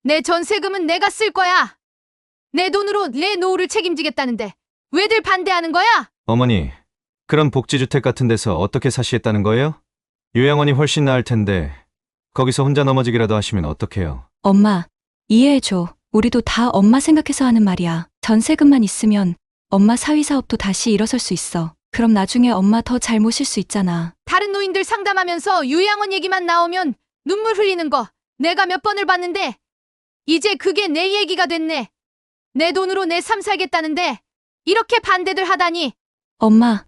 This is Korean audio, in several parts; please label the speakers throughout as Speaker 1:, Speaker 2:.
Speaker 1: 내 전세금은 내가 쓸 거야. 내 돈으로 내 노후를 책임지겠다는데 왜들 반대하는 거야?
Speaker 2: 어머니, 그런 복지주택 같은 데서 어떻게 사시겠다는 거예요? 요양원이 훨씬 나을 텐데 거기서 혼자 넘어지기라도 하시면 어떡해요?
Speaker 3: 엄마, 이해해줘. 우리도 다 엄마 생각해서 하는 말이야. 전세금만 있으면 엄마 사위사업도 다시 일어설 수 있어. 그럼 나중에 엄마 더 잘 모실 수 있잖아.
Speaker 1: 다른 노인들 상담하면서 요양원 얘기만 나오면 눈물 흘리는 거 내가 몇 번을 봤는데 이제 그게 내 얘기가 됐네. 내 돈으로 내 삶 살겠다는데 이렇게 반대들 하다니.
Speaker 3: 엄마,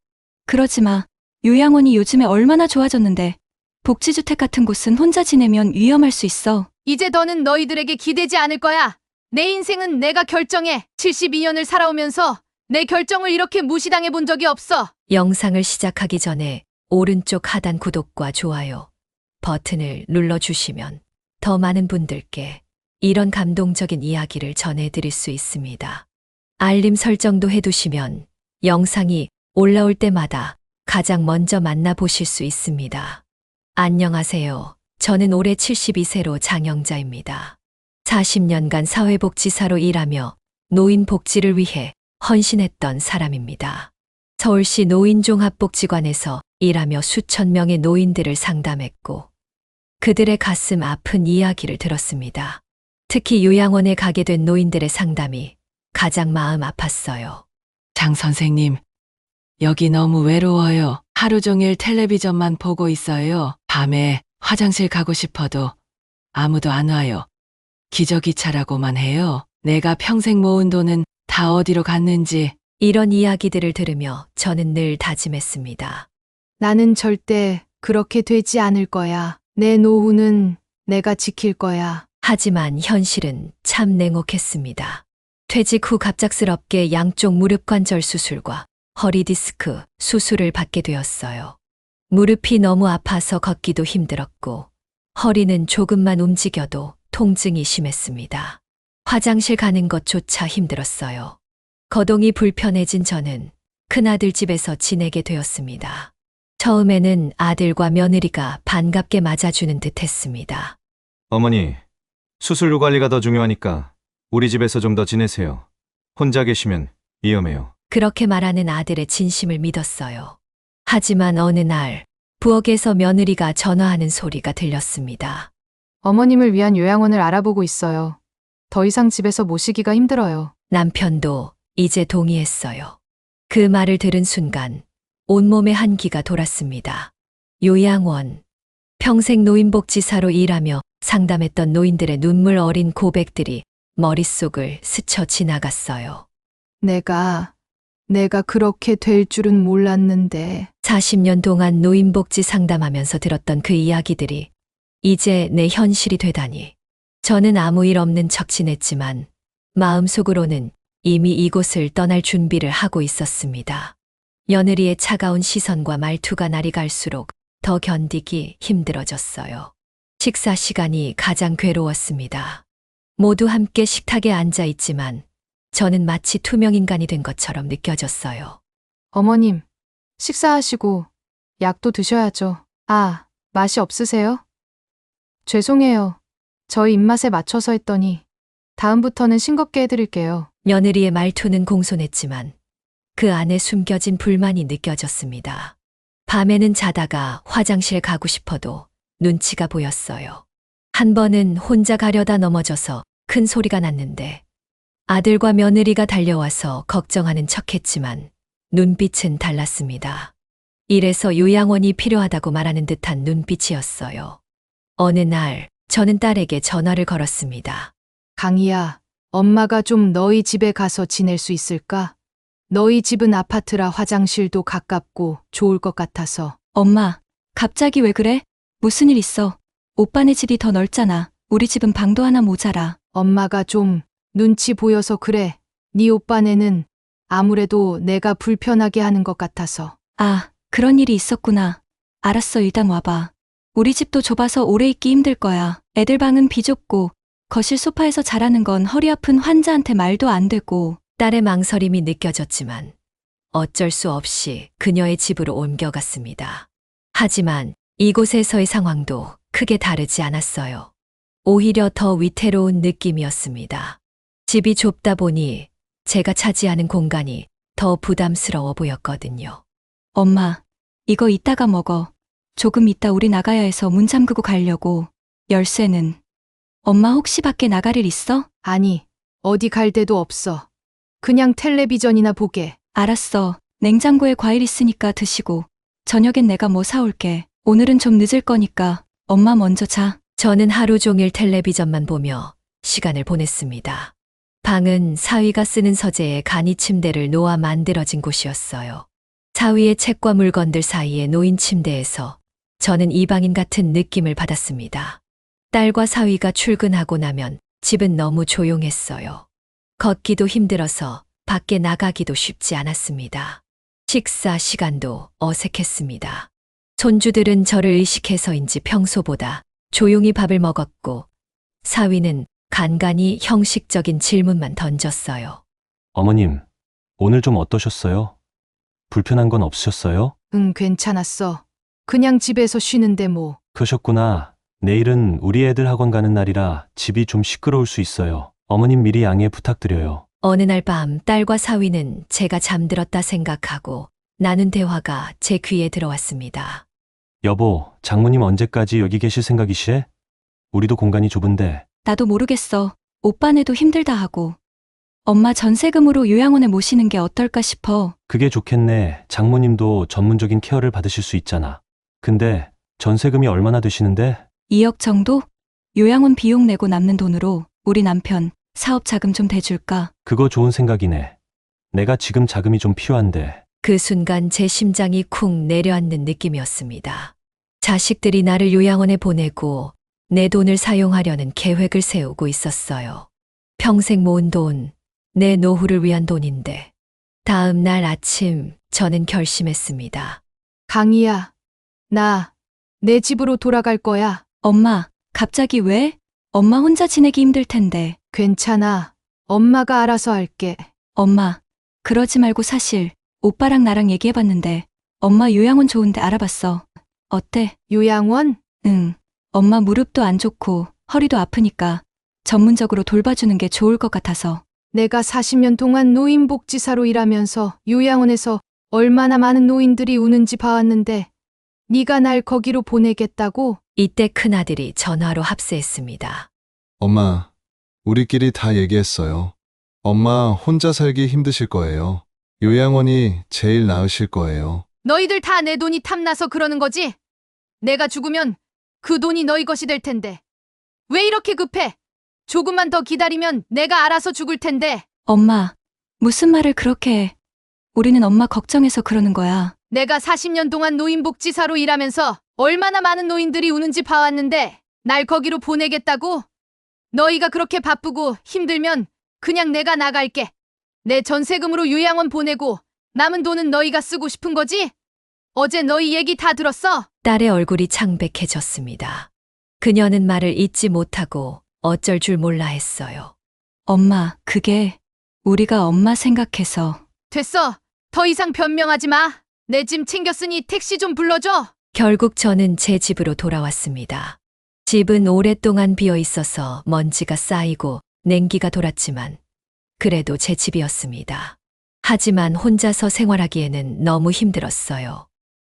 Speaker 3: 그러지 마. 요양원이 요즘에 얼마나 좋아졌는데. 복지주택 같은 곳은 혼자 지내면 위험할 수 있어.
Speaker 1: 이제 더는 너희들에게 기대지 않을 거야. 내 인생은 내가 결정해. 72년을 살아오면서 내 결정을 이렇게 무시당해 본 적이 없어.
Speaker 4: 영상을 시작하기 전에 오른쪽 하단 구독과 좋아요 버튼을 눌러주시면 더 많은 분들께 이런 감동적인 이야기를 전해드릴 수 있습니다. 알림 설정도 해두시면 영상이 올라올 때마다 가장 먼저 만나보실 수 있습니다. 안녕하세요. 저는 올해 72세로 장영자입니다. 40년간 사회복지사로 일하며 노인 복지를 위해 헌신했던 사람입니다. 서울시 노인종합복지관에서 일하며 수천 명의 노인들을 상담했고 그들의 가슴 아픈 이야기를 들었습니다. 특히 요양원에 가게 된 노인들의 상담이 가장 마음 아팠어요.
Speaker 5: 장 선생님, 여기 너무 외로워요. 하루 종일 텔레비전만 보고 있어요. 밤에 화장실 가고 싶어도 아무도 안 와요. 기저귀차라고만 해요. 내가 평생 모은 돈은 다 어디로 갔는지.
Speaker 4: 이런 이야기들을 들으며 저는 늘 다짐했습니다.
Speaker 1: 나는 절대 그렇게 되지 않을 거야. 내 노후는 내가 지킬 거야.
Speaker 4: 하지만 현실은 참 냉혹했습니다. 퇴직 후 갑작스럽게 양쪽 무릎 관절 수술과 허리 디스크 수술을 받게 되었어요. 무릎이 너무 아파서 걷기도 힘들었고 허리는 조금만 움직여도 통증이 심했습니다. 화장실 가는 것조차 힘들었어요. 거동이 불편해진 저는 큰아들 집에서 지내게 되었습니다. 처음에는 아들과 며느리가 반갑게 맞아주는 듯 했습니다.
Speaker 2: 어머니, 수술료 관리가 더 중요하니까 우리 집에서 좀 더 지내세요. 혼자 계시면 위험해요.
Speaker 4: 그렇게 말하는 아들의 진심을 믿었어요. 하지만 어느 날 부엌에서 며느리가 전화하는 소리가 들렸습니다.
Speaker 6: 어머님을 위한 요양원을 알아보고 있어요. 더 이상 집에서 모시기가 힘들어요.
Speaker 4: 남편도 이제 동의했어요. 그 말을 들은 순간 온몸에 한기가 돌았습니다. 요양원. 평생 노인복지사로 일하며 상담했던 노인들의 눈물 어린 고백들이 머릿속을 스쳐 지나갔어요.
Speaker 6: 내가 그렇게 될 줄은 몰랐는데.
Speaker 4: 40년 동안 노인복지 상담하면서 들었던 그 이야기들이 이제 내 현실이 되다니. 저는 아무 일 없는 척 지냈지만 마음속으로는 이미 이곳을 떠날 준비를 하고 있었습니다. 며느리의 차가운 시선과 말투가 날이 갈수록 더 견디기 힘들어졌어요. 식사 시간이 가장 괴로웠습니다. 모두 함께 식탁에 앉아 있지만 저는 마치 투명인간이 된 것처럼 느껴졌어요.
Speaker 6: 어머님, 식사하시고 약도 드셔야죠. 아, 맛이 없으세요? 죄송해요. 저희 입맛에 맞춰서 했더니 다음부터는 싱겁게 해드릴게요.
Speaker 4: 며느리의 말투는 공손했지만 그 안에 숨겨진 불만이 느껴졌습니다. 밤에는 자다가 화장실 가고 싶어도 눈치가 보였어요. 한 번은 혼자 가려다 넘어져서 큰 소리가 났는데 아들과 며느리가 달려와서 걱정하는 척했지만 눈빛은 달랐습니다. 이래서 요양원이 필요하다고 말하는 듯한 눈빛이었어요. 어느 날 저는 딸에게 전화를 걸었습니다.
Speaker 6: 강희야, 엄마가 좀 너희 집에 가서 지낼 수 있을까? 너희 집은 아파트라 화장실도 가깝고 좋을 것 같아서.
Speaker 3: 엄마, 갑자기 왜 그래? 무슨 일 있어? 오빠네 집이 더 넓잖아. 우리 집은 방도 하나 모자라.
Speaker 6: 엄마가 좀 눈치 보여서 그래. 네 오빠네는 아무래도 내가 불편하게 하는 것 같아서.
Speaker 3: 아, 그런 일이 있었구나. 알았어, 일단 와봐. 우리 집도 좁아서 오래 있기 힘들 거야. 애들 방은 비좁고 거실 소파에서 자라는 건 허리 아픈 환자한테 말도 안 되고.
Speaker 4: 딸의 망설임이 느껴졌지만 어쩔 수 없이 그녀의 집으로 옮겨갔습니다. 하지만 이곳에서의 상황도 크게 다르지 않았어요. 오히려 더 위태로운 느낌이었습니다. 집이 좁다 보니 제가 차지하는 공간이 더 부담스러워 보였거든요.
Speaker 3: 엄마, 이거 이따가 먹어. 조금 이따 우리 나가야 해서 문 잠그고 가려고. 열쇠는? 엄마 혹시 밖에 나갈 일 있어?
Speaker 6: 아니, 어디 갈 데도 없어. 그냥 텔레비전이나 보게.
Speaker 3: 알았어. 냉장고에 과일 있으니까 드시고. 저녁엔 내가 뭐 사올게. 오늘은 좀 늦을 거니까 엄마 먼저 자.
Speaker 4: 저는 하루 종일 텔레비전만 보며 시간을 보냈습니다. 방은 사위가 쓰는 서재에 간이 침대를 놓아 만들어진 곳이었어요. 사위의 책과 물건들 사이에 놓인 침대에서 저는 이방인 같은 느낌을 받았습니다. 딸과 사위가 출근하고 나면 집은 너무 조용했어요. 걷기도 힘들어서 밖에 나가기도 쉽지 않았습니다. 식사 시간도 어색했습니다. 손주들은 저를 의식해서인지 평소보다 조용히 밥을 먹었고 사위는 간간히 형식적인 질문만 던졌어요.
Speaker 7: 어머님, 오늘 좀 어떠셨어요? 불편한 건 없으셨어요?
Speaker 6: 응, 괜찮았어. 그냥 집에서 쉬는데 뭐.
Speaker 7: 그러셨구나. 내일은 우리 애들 학원 가는 날이라 집이 좀 시끄러울 수 있어요. 어머님 미리 양해 부탁드려요.
Speaker 4: 어느 날 밤 딸과 사위는 제가 잠들었다 생각하고 나눈 대화가 제 귀에 들어왔습니다.
Speaker 7: 여보, 장모님 언제까지 여기 계실 생각이시래? 우리도 공간이 좁은데.
Speaker 3: 나도 모르겠어. 오빠네도 힘들다 하고. 엄마 전세금으로 요양원에 모시는 게 어떨까 싶어.
Speaker 7: 그게 좋겠네. 장모님도 전문적인 케어를 받으실 수 있잖아. 근데 전세금이 얼마나 되시는데?
Speaker 3: 2억 정도? 요양원 비용 내고 남는 돈으로 우리 남편 사업 자금 좀 대줄까?
Speaker 7: 그거 좋은 생각이네. 내가 지금 자금이 좀 필요한데.
Speaker 4: 그 순간 제 심장이 쿵 내려앉는 느낌이었습니다. 자식들이 나를 요양원에 보내고 내 돈을 사용하려는 계획을 세우고 있었어요. 평생 모은 돈, 내 노후를 위한 돈인데. 다음 날 아침 저는 결심했습니다.
Speaker 6: 강희야, 내 집으로 돌아갈 거야.
Speaker 3: 엄마, 갑자기 왜? 엄마 혼자 지내기 힘들 텐데.
Speaker 6: 괜찮아. 엄마가 알아서 할게.
Speaker 3: 엄마, 그러지 말고 사실 오빠랑 나랑 얘기해봤는데 엄마 요양원 좋은데 알아봤어. 어때?
Speaker 6: 요양원?
Speaker 3: 응. 엄마 무릎도 안 좋고 허리도 아프니까 전문적으로 돌봐주는 게 좋을 것 같아서.
Speaker 6: 내가 40년 동안 노인복지사로 일하면서 요양원에서 얼마나 많은 노인들이 우는지 봐왔는데 네가 날 거기로 보내겠다고?
Speaker 4: 이때 큰아들이 전화로 합세했습니다.
Speaker 8: 엄마, 우리끼리 다 얘기했어요. 엄마 혼자 살기 힘드실 거예요. 요양원이 제일 나으실 거예요.
Speaker 1: 너희들 다 내 돈이 탐나서 그러는 거지? 내가 죽으면 그 돈이 너희 것이 될 텐데. 왜 이렇게 급해? 조금만 더 기다리면 내가 알아서 죽을 텐데.
Speaker 3: 엄마, 무슨 말을 그렇게 해. 우리는 엄마 걱정해서 그러는 거야.
Speaker 1: 내가 40년 동안 노인복지사로 일하면서 얼마나 많은 노인들이 우는지 봐왔는데 날 거기로 보내겠다고? 너희가 그렇게 바쁘고 힘들면 그냥 내가 나갈게. 내 전세금으로 요양원 보내고 남은 돈은 너희가 쓰고 싶은 거지? 어제 너희 얘기 다 들었어?
Speaker 4: 딸의 얼굴이 창백해졌습니다. 그녀는 말을 잇지 못하고 어쩔 줄 몰라 했어요.
Speaker 3: 엄마, 그게 우리가 엄마 생각해서.
Speaker 1: 됐어. 더 이상 변명하지 마. 내 짐 챙겼으니 택시 좀 불러줘.
Speaker 4: 결국 저는 제 집으로 돌아왔습니다. 집은 오랫동안 비어 있어서 먼지가 쌓이고 냉기가 돌았지만 그래도 제 집이었습니다. 하지만 혼자서 생활하기에는 너무 힘들었어요.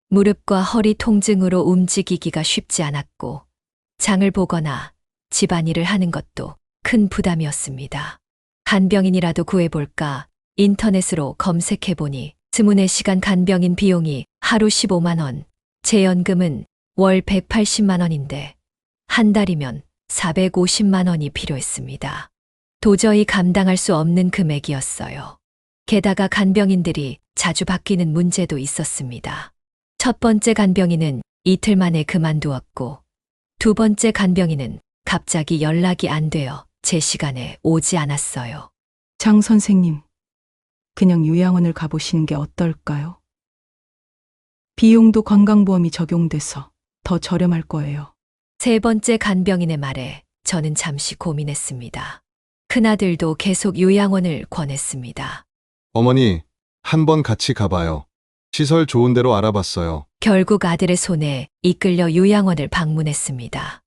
Speaker 4: 무릎과 허리 통증으로 움직이기가 쉽지 않았고 장을 보거나 집안일을 하는 것도 큰 부담이었습니다. 간병인이라도 구해볼까 인터넷으로 검색해보니 24시간 간병인 비용이 하루 15만 원, 제 연금은 월 180만 원인데 한 달이면 450만 원이 필요했습니다. 도저히 감당할 수 없는 금액이었어요. 게다가 간병인들이 자주 바뀌는 문제도 있었습니다. 첫 번째 간병인은 이틀 만에 그만두었고 두 번째 간병인은 갑자기 연락이 안 되어 제 시간에 오지 않았어요.
Speaker 9: 장 선생님, 그냥 요양원을 가보시는 게 어떨까요? 비용도 건강보험이 적용돼서 더 저렴할 거예요.
Speaker 4: 세 번째 간병인의 말에 저는 잠시 고민했습니다. 큰아들도 계속 요양원을 권했습니다.
Speaker 8: 어머니, 한번 같이 가봐요. 시설 좋은 데로 알아봤어요.
Speaker 4: 결국 아들의 손에 이끌려 요양원을 방문했습니다.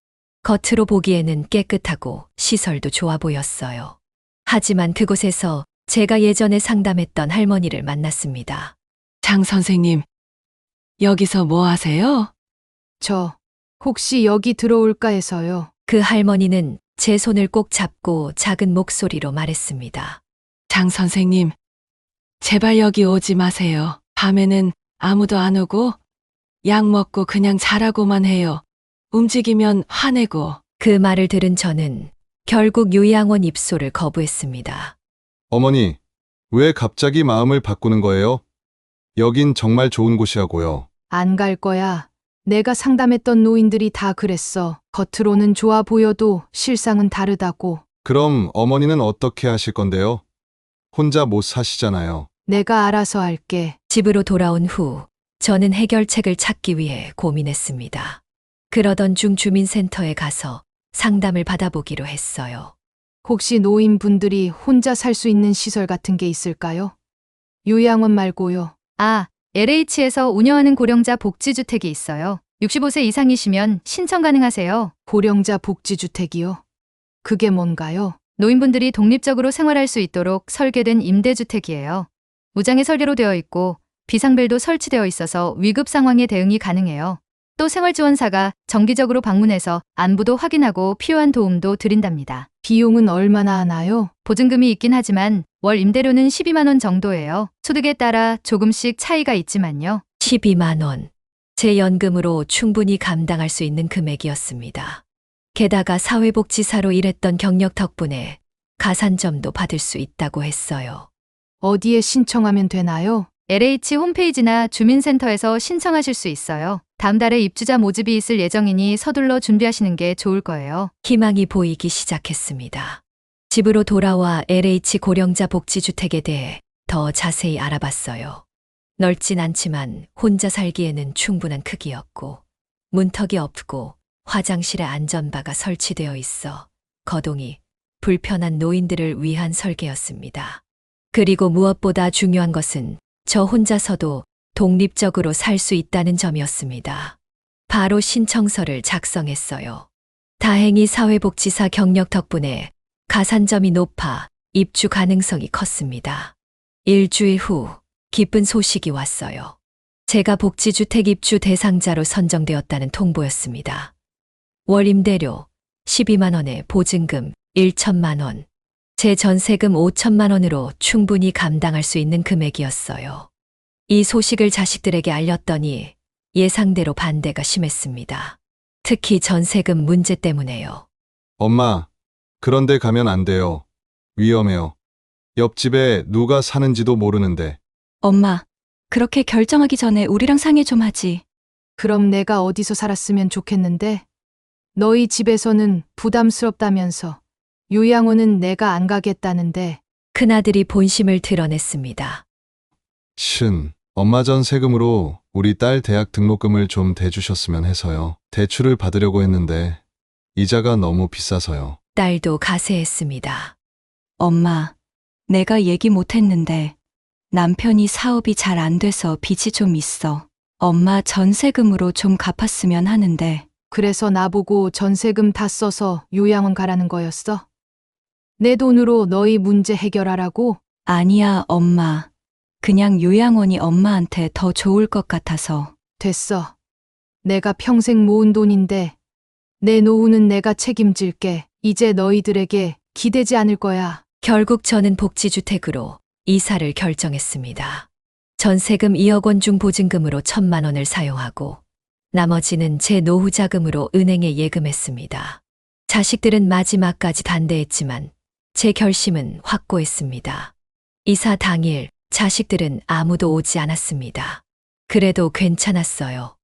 Speaker 4: 겉으로 보기에는 깨끗하고 시설도 좋아 보였어요. 하지만 그곳에서 제가 예전에 상담했던 할머니를 만났습니다.
Speaker 5: 장 선생님, 여기서 뭐 하세요?
Speaker 6: 저 혹시 여기 들어올까 해서요.
Speaker 4: 그 할머니는 제 손을 꼭 잡고 작은 목소리로 말했습니다.
Speaker 5: 장 선생님, 제발 여기 오지 마세요. 밤에는 아무도 안 오고 약 먹고 그냥 자라고만 해요. 움직이면 화내고.
Speaker 4: 그 말을 들은 저는 결국 요양원 입소를 거부했습니다.
Speaker 8: 어머니, 왜 갑자기 마음을 바꾸는 거예요? 여긴 정말 좋은 곳이라고요.
Speaker 6: 안 갈 거야. 내가 상담했던 노인들이 다 그랬어. 겉으로는 좋아 보여도 실상은 다르다고.
Speaker 8: 그럼 어머니는 어떻게 하실 건데요? 혼자 못 사시잖아요.
Speaker 6: 내가 알아서 할게.
Speaker 4: 집으로 돌아온 후 저는 해결책을 찾기 위해 고민했습니다. 그러던 중 주민센터에 가서 상담을 받아보기로 했어요.
Speaker 6: 혹시 노인분들이 혼자 살 수 있는 시설 같은 게 있을까요? 요양원 말고요.
Speaker 1: 아, LH에서 운영하는 고령자 복지주택이 있어요. 65세 이상이시면 신청 가능하세요.
Speaker 6: 고령자 복지주택이요. 그게 뭔가요?
Speaker 1: 노인분들이 독립적으로 생활할 수 있도록 설계된 임대주택이에요. 무장의 설계로 되어 있고 비상벨도 설치되어 있어서 위급 상황에 대응이 가능해요. 또 생활지원사가 정기적으로 방문해서 안부도 확인하고 필요한 도움도 드린답니다.
Speaker 6: 비용은 얼마나 하나요?
Speaker 1: 보증금이 있긴 하지만 월 임대료는 12만 원 정도예요. 소득에 따라 조금씩 차이가 있지만요.
Speaker 4: 12만 원. 제 연금으로 충분히 감당할 수 있는 금액이었습니다. 게다가 사회복지사로 일했던 경력 덕분에 가산점도 받을 수 있다고 했어요.
Speaker 6: 어디에 신청하면 되나요?
Speaker 1: LH 홈페이지나 주민센터에서 신청하실 수 있어요. 다음 달에 입주자 모집이 있을 예정이니 서둘러 준비하시는 게 좋을 거예요.
Speaker 4: 희망이 보이기 시작했습니다. 집으로 돌아와 LH 고령자 복지주택에 대해 더 자세히 알아봤어요. 넓진 않지만 혼자 살기에는 충분한 크기였고, 문턱이 없고 화장실에 안전바가 설치되어 있어 거동이 불편한 노인들을 위한 설계였습니다. 그리고 무엇보다 중요한 것은 저 혼자서도 독립적으로 살 수 있다는 점이었습니다. 바로 신청서를 작성했어요. 다행히 사회복지사 경력 덕분에 가산점이 높아 입주 가능성이 컸습니다. 일주일 후 기쁜 소식이 왔어요. 제가 복지주택 입주 대상자로 선정되었다는 통보였습니다. 월 임대료 12만 원에 보증금 1천만 원, 제 전세금 5천만 원으로 충분히 감당할 수 있는 금액이었어요. 이 소식을 자식들에게 알렸더니 예상대로 반대가 심했습니다. 특히 전세금 문제 때문에요.
Speaker 8: 엄마, 그런데 가면 안 돼요. 위험해요. 옆집에 누가 사는지도 모르는데.
Speaker 3: 엄마, 그렇게 결정하기 전에 우리랑 상의 좀 하지.
Speaker 6: 그럼 내가 어디서 살았으면 좋겠는데? 너희 집에서는 부담스럽다면서. 요양원은 내가 안 가겠다는데.
Speaker 4: 큰아들이 본심을 드러냈습니다.
Speaker 8: 엄마 전 세금으로 우리 딸 대학 등록금을 좀 대주셨으면 해서요. 대출을 받으려고 했는데 이자가 너무 비싸서요.
Speaker 4: 딸도 가세했습니다.
Speaker 3: 엄마, 내가 얘기 못했는데 남편이 사업이 잘 안 돼서 빚이 좀 있어. 엄마 전세금으로 좀 갚았으면 하는데.
Speaker 6: 그래서 나보고 전세금 다 써서 요양원 가라는 거였어? 내 돈으로 너희 문제 해결하라고?
Speaker 3: 아니야, 엄마. 그냥 요양원이 엄마한테 더 좋을 것 같아서.
Speaker 6: 됐어. 내가 평생 모은 돈인데 내 노후는 내가 책임질게. 이제 너희들에게 기대지 않을 거야.
Speaker 4: 결국 저는 복지주택으로 이사를 결정했습니다. 전세금 2억 원 중 보증금으로 1천만 원을 사용하고 나머지는 제 노후 자금으로 은행에 예금했습니다. 자식들은 마지막까지 반대했지만 제 결심은 확고했습니다. 이사 당일 자식들은 아무도 오지 않았습니다. 그래도 괜찮았어요.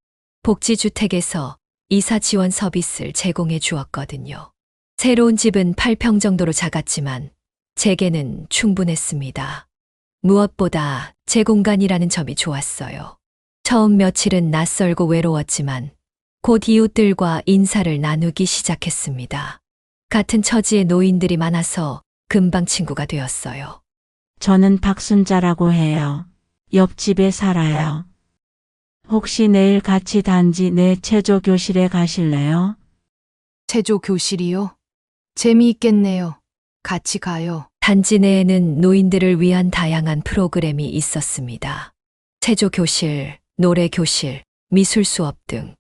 Speaker 4: 복지주택에서 이사 지원 서비스를 제공해 주었거든요. 새로운 집은 8평 정도로 작았지만 제게는 충분했습니다. 무엇보다 제 공간이라는 점이 좋았어요. 처음 며칠은 낯설고 외로웠지만 곧 이웃들과 인사를 나누기 시작했습니다. 같은 처지의 노인들이 많아서 금방 친구가 되었어요.
Speaker 10: 저는 박순자라고 해요. 옆집에 살아요. 혹시 내일 같이 단지 내 체조 교실에 가실래요?
Speaker 6: 체조 교실이요? 재미있겠네요. 같이 가요.
Speaker 4: 단지 내에는 노인들을 위한 다양한 프로그램이 있었습니다. 체조 교실, 노래 교실, 미술 수업 등.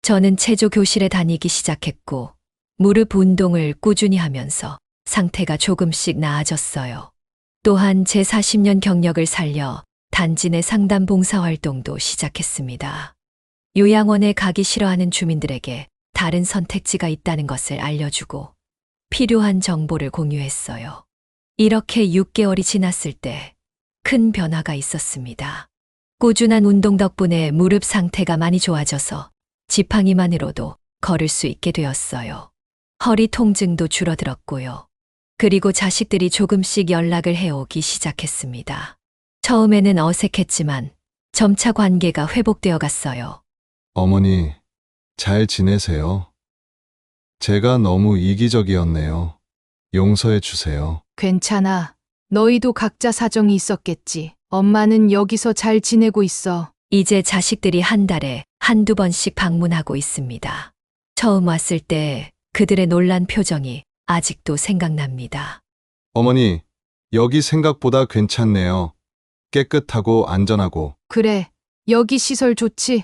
Speaker 4: 저는 체조 교실에 다니기 시작했고, 무릎 운동을 꾸준히 하면서 상태가 조금씩 나아졌어요. 또한 제 40년 경력을 살려 단지 내 상담 봉사 활동도 시작했습니다. 요양원에 가기 싫어하는 주민들에게 다른 선택지가 있다는 것을 알려주고 필요한 정보를 공유했어요. 이렇게 6개월이 지났을 때 큰 변화가 있었습니다. 꾸준한 운동 덕분에 무릎 상태가 많이 좋아져서 지팡이만으로도 걸을 수 있게 되었어요. 허리 통증도 줄어들었고요. 그리고 자식들이 조금씩 연락을 해오기 시작했습니다. 처음에는 어색했지만 점차 관계가 회복되어 갔어요.
Speaker 8: 어머니, 잘 지내세요? 제가 너무 이기적이었네요. 용서해 주세요.
Speaker 6: 괜찮아. 너희도 각자 사정이 있었겠지. 엄마는 여기서 잘 지내고 있어.
Speaker 4: 이제 자식들이 한 달에 한두 번씩 방문하고 있습니다. 처음 왔을 때 그들의 놀란 표정이 아직도 생각납니다.
Speaker 8: 어머니, 여기 생각보다 괜찮네요. 깨끗하고 안전하고.
Speaker 6: 그래. 여기 시설 좋지?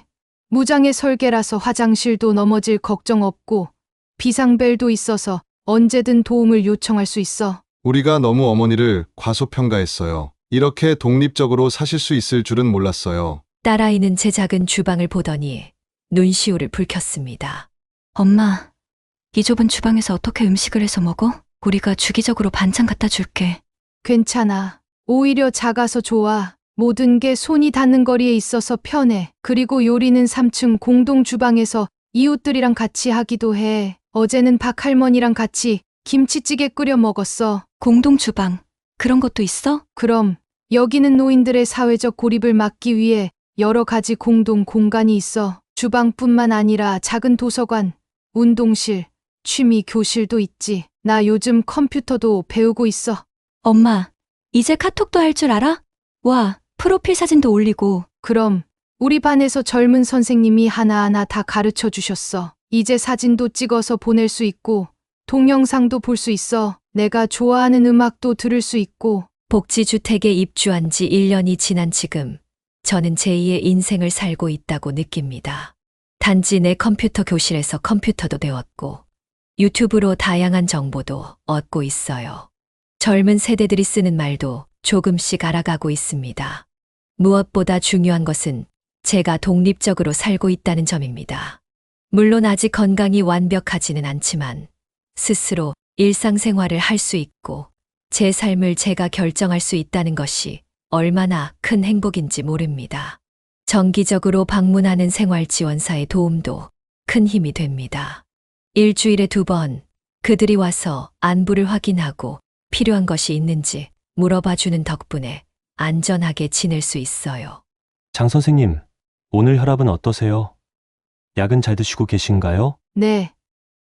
Speaker 6: 무장의 설계라서 화장실도 넘어질 걱정 없고 비상벨도 있어서 언제든 도움을 요청할 수 있어.
Speaker 8: 우리가 너무 어머니를 과소평가했어요. 이렇게 독립적으로 사실 수 있을 줄은 몰랐어요.
Speaker 4: 딸아이는 제 작은 주방을 보더니 눈시울을 붉혔습니다.
Speaker 3: 엄마, 이 좁은 주방에서 어떻게 음식을 해서 먹어? 우리가 주기적으로 반찬 갖다 줄게.
Speaker 6: 괜찮아. 오히려 작아서 좋아. 모든 게 손이 닿는 거리에 있어서 편해. 그리고 요리는 3층 공동 주방에서 이웃들이랑 같이 하기도 해. 어제는 박할머니랑 같이 김치찌개 끓여 먹었어.
Speaker 3: 공동 주방, 그런 것도 있어?
Speaker 6: 그럼 여기는 노인들의 사회적 고립을 막기 위해 여러 가지 공동 공간이 있어. 주방뿐만 아니라 작은 도서관, 운동실, 취미 교실도 있지. 나 요즘 컴퓨터도 배우고 있어.
Speaker 3: 엄마, 이제 카톡도 할 줄 알아? 와, 프로필 사진도 올리고.
Speaker 6: 그럼 우리 반에서 젊은 선생님이 하나하나 다 가르쳐 주셨어. 이제 사진도 찍어서 보낼 수 있고 동영상도 볼 수 있어. 내가 좋아하는 음악도 들을 수 있고.
Speaker 4: 복지주택에 입주한 지 1년이 지난 지금 저는 제2의 인생을 살고 있다고 느낍니다. 단지 내 컴퓨터 교실에서 컴퓨터도 배웠고 유튜브로 다양한 정보도 얻고 있어요. 젊은 세대들이 쓰는 말도 조금씩 알아가고 있습니다. 무엇보다 중요한 것은 제가 독립적으로 살고 있다는 점입니다. 물론 아직 건강이 완벽하지는 않지만 스스로 일상생활을 할 수 있고 제 삶을 제가 결정할 수 있다는 것이 얼마나 큰 행복인지 모릅니다. 정기적으로 방문하는 생활지원사의 도움도 큰 힘이 됩니다. 일주일에 2번 그들이 와서 안부를 확인하고 필요한 것이 있는지 물어봐 주는 덕분에 안전하게 지낼 수 있어요.
Speaker 7: 장 선생님, 오늘 혈압은 어떠세요? 약은 잘 드시고 계신가요?
Speaker 6: 네.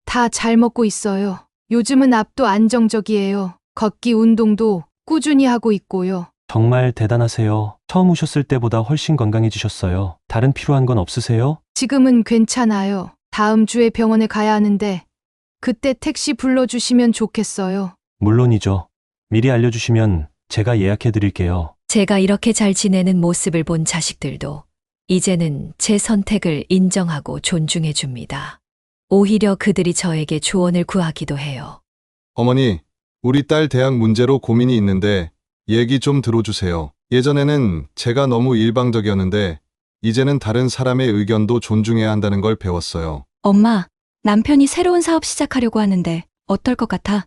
Speaker 6: 다 잘 먹고 있어요. 요즘은 압도 안정적이에요. 걷기 운동도 꾸준히 하고 있고요.
Speaker 7: 정말 대단하세요. 처음 오셨을 때보다 훨씬 건강해지셨어요. 다른 필요한 건 없으세요?
Speaker 6: 지금은 괜찮아요. 다음 주에 병원에 가야 하는데 그때 택시 불러주시면 좋겠어요.
Speaker 7: 물론이죠. 미리 알려주시면 제가 예약해 드릴게요.
Speaker 4: 제가 이렇게 잘 지내는 모습을 본 자식들도 이제는 제 선택을 인정하고 존중해 줍니다. 오히려 그들이 저에게 조언을 구하기도 해요.
Speaker 8: 어머니, 우리 딸 대학 문제로 고민이 있는데 얘기 좀 들어주세요. 예전에는 제가 너무 일방적이었는데 이제는 다른 사람의 의견도 존중해야 한다는 걸 배웠어요.
Speaker 3: 엄마, 남편이 새로운 사업 시작하려고 하는데 어떨 것 같아?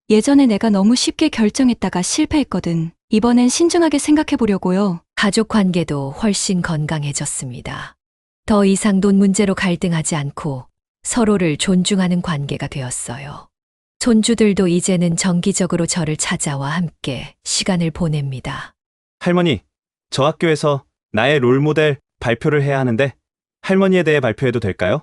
Speaker 3: 예전에 내가 너무 쉽게 결정했다가 실패했거든. 이번엔 신중하게 생각해 보려고요.
Speaker 4: 가족 관계도 훨씬 건강해졌습니다. 더 이상 돈 문제로 갈등하지 않고 서로를 존중하는 관계가 되었어요. 손주들도 이제는 정기적으로 저를 찾아와 함께 시간을 보냅니다.
Speaker 2: 할머니, 저 학교에서 나의 롤모델 발표를 해야 하는데 할머니에 대해 발표해도 될까요?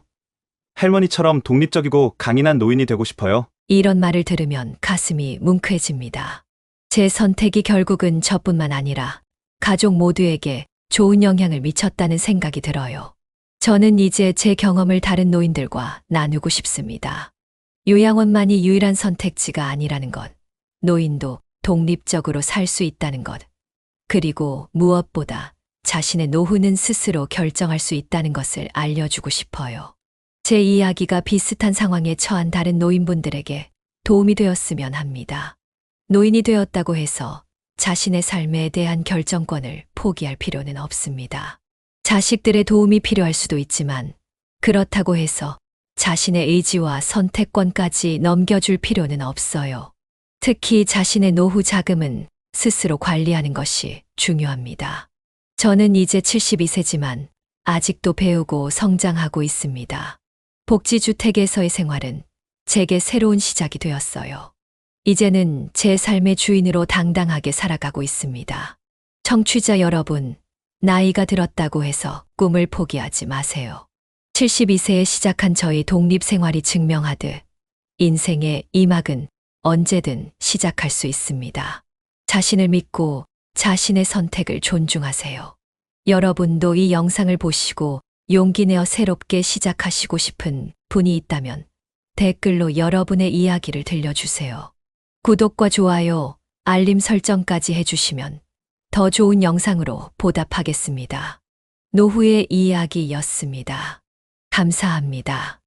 Speaker 2: 할머니처럼 독립적이고 강인한 노인이 되고 싶어요.
Speaker 4: 이런 말을 들으면 가슴이 뭉클해집니다. 제 선택이 결국은 저뿐만 아니라 가족 모두에게 좋은 영향을 미쳤다는 생각이 들어요. 저는 이제 제 경험을 다른 노인들과 나누고 싶습니다. 요양원만이 유일한 선택지가 아니라는 것. 노인도 독립적으로 살 수 있다는 것. 그리고 무엇보다 자신의 노후는 스스로 결정할 수 있다는 것을 알려주고 싶어요. 제 이야기가 비슷한 상황에 처한 다른 노인분들에게 도움이 되었으면 합니다. 노인이 되었다고 해서 자신의 삶에 대한 결정권을 포기할 필요는 없습니다. 자식들의 도움이 필요할 수도 있지만 그렇다고 해서 자신의 의지와 선택권까지 넘겨줄 필요는 없어요. 특히 자신의 노후 자금은 스스로 관리하는 것이 중요합니다. 저는 이제 72세지만 아직도 배우고 성장하고 있습니다. 복지주택에서의 생활은 제게 새로운 시작이 되었어요. 이제는 제 삶의 주인으로 당당하게 살아가고 있습니다. 청취자 여러분, 나이가 들었다고 해서 꿈을 포기하지 마세요. 72세에 시작한 저희 독립생활이 증명하듯 인생의 이막은 언제든 시작할 수 있습니다. 자신을 믿고 자신의 선택을 존중하세요. 여러분도 이 영상을 보시고 용기 내어 새롭게 시작하시고 싶은 분이 있다면 댓글로 여러분의 이야기를 들려주세요. 구독과 좋아요, 알림 설정까지 해주시면 더 좋은 영상으로 보답하겠습니다. 노후의 이야기였습니다. 감사합니다.